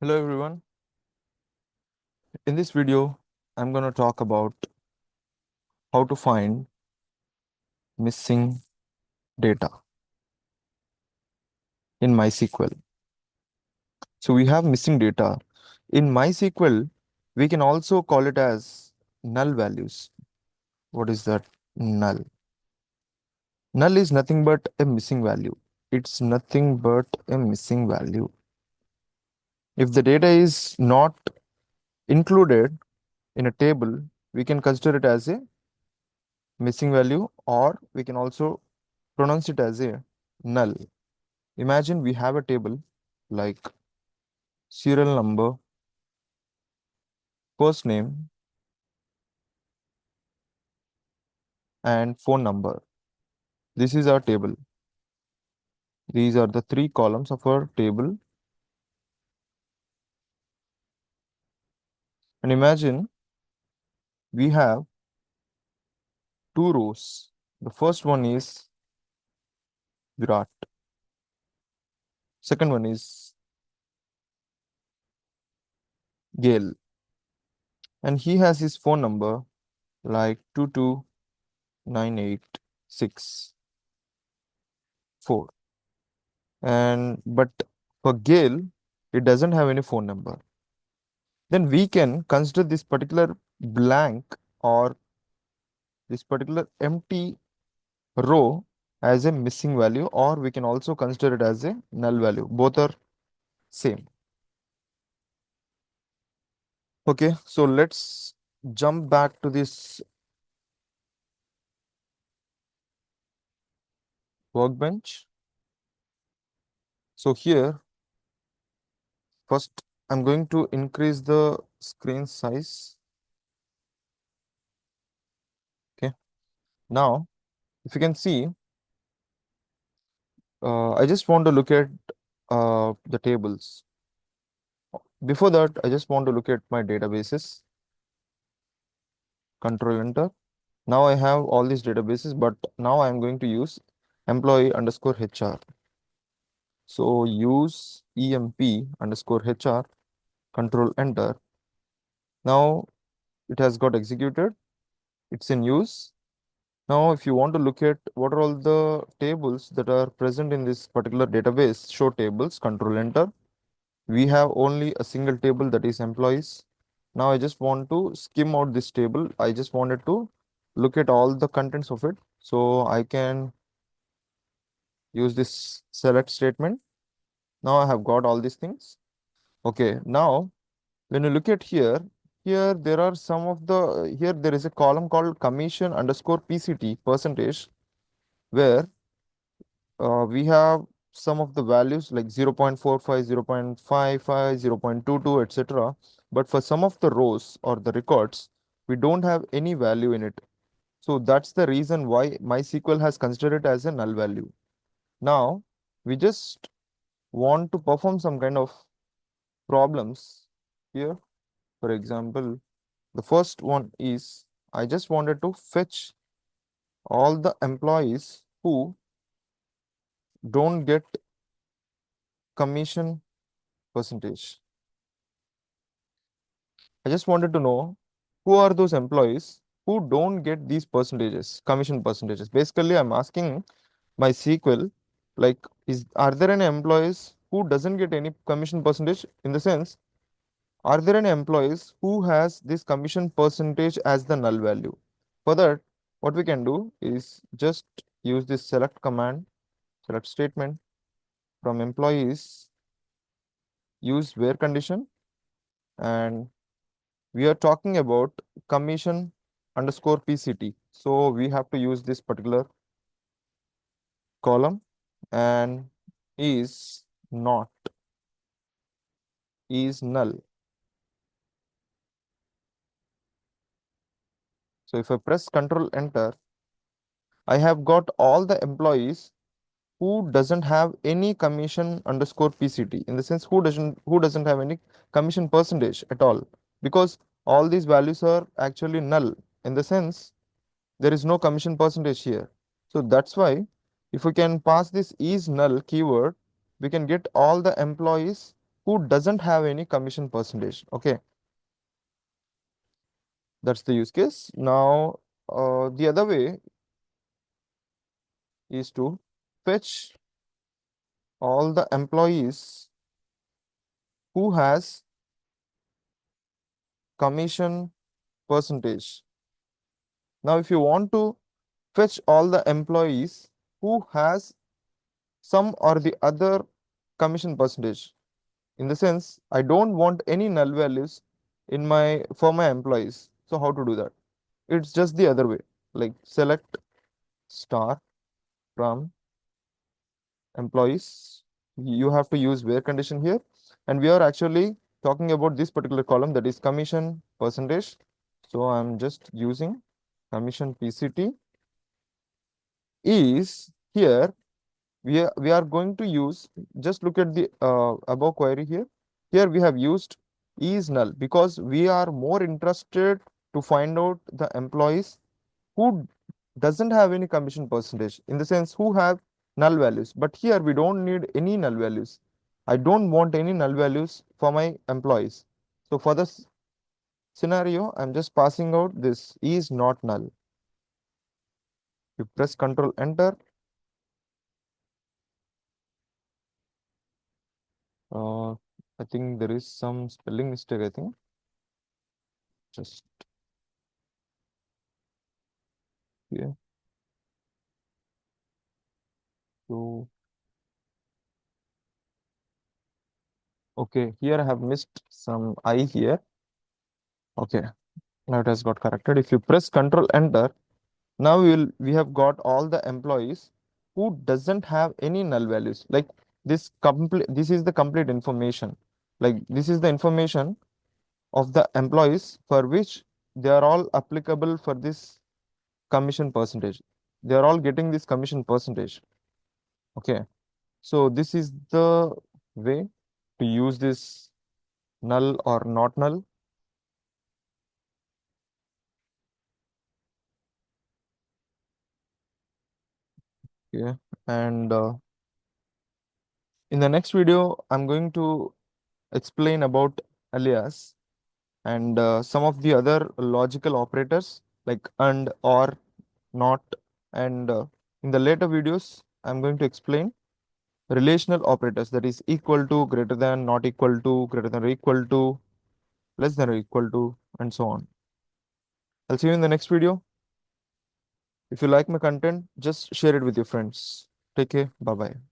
Hello everyone. In this video, I'm going to talk about how to find missing data in MySQL. So we have missing data. In MySQL, we can also call it as null values. What is that? Null. Null is nothing but a missing value. It's nothing but a missing value. If the data is not included in a table, we can consider it as a missing value, or we can also pronounce it as a null. Imagine we have a table like serial number, first name, and phone number. This is our table. These are the three columns of our table. And imagine we have two rows. The first one is Virat. Second one is Gail. And he has his phone number like 2298664. And but for Gail, it doesn't have any phone number. Then we can consider this particular blank or this particular empty row as a missing value, or we can also consider it as a null value. Both are same. Okay, so let's jump back to this workbench. So here, first I'm going to increase the screen size. Okay, now if you can see, I just want to look at the tables. Before that, I just want to look at my databases. Control Enter. Now I have all these databases, but now I'm going to use employee underscore HR. So use EMP underscore HR, Control Enter. Now it has got executed. It's in use. Now, if you want to look at what are all the tables that are present in this particular database, show tables, Control Enter. We have only a single table, that is employees. Now I just want to skim out this table. I just wanted to look at all the contents of it. So I can use this select statement. Now I have got all these things. Okay, now when you look at here there are some of the, here there is a column called commission underscore PCT percentage, where we have some of the values like 0.45, 0.55, 0.22, etc. But for some of the rows or the records, we don't have any value in it. So that's the reason why MySQL has considered it as a null value. Now, we just want to perform some kind of problems here. For example, the first one is I just wanted to fetch all the employees who don't get commission percentage. I just wanted to know who are those employees who don't get these percentages, commission percentages. Basically, I'm asking my SQL, like, are there any employees who doesn't get any commission percentage? In the sense, are there any employees who has this commission percentage as the null value? For that, what we can do is just use this select command, select statement from employees, use where condition, and we are talking about commission underscore PCT. So we have to use this particular column, and is not, is null. So if I press Control Enter, I have got all the employees who doesn't have any commission underscore PCT, in the sense who doesn't have any commission percentage at all, because all these values are actually null, in the sense there is no commission percentage here. So that's why if we can pass this is null keyword, we can get all the employees who doesn't have any commission percentage. Okay, that's the use case. Now, the other way is to fetch all the employees who has commission percentage. Now, if you want to fetch all the employees who has some or the other commission percentage, in the sense I don't want any null values in my for my employees. So how to do that? It's just the other way, like select star from employees. You have to use where condition here, and we are actually talking about this particular column, that is commission percentage. So I'm just using commission PCT is here. We are going to use, just look at the above query here. Here we have used is null because we are more interested to find out the employees who doesn't have any commission percentage, in the sense who have null values. But here we don't need any null values. I don't want any null values for my employees. So for this scenario, I'm just passing out this is not null. You press Control Enter. Uh, I think there is some spelling mistake, I think. Just here. So, okay, here I have missed some I here. Okay, now it has got corrected. If you press Control Enter, now we have got all the employees who doesn't have any null values. Like this is the complete information. Like this is the information of the employees for which they are all applicable for this commission percentage. They are all getting this commission percentage. Okay. So this is the way to use this null or not null. Yeah. And in the next video, I'm going to explain about alias and some of the other logical operators like and, or, not. And in the later videos, I'm going to explain relational operators, that is equal to, greater than, not equal to, greater than or equal to, less than or equal to, and so on. I'll see you in the next video. If you like my content, just share it with your friends. Take care. Bye bye.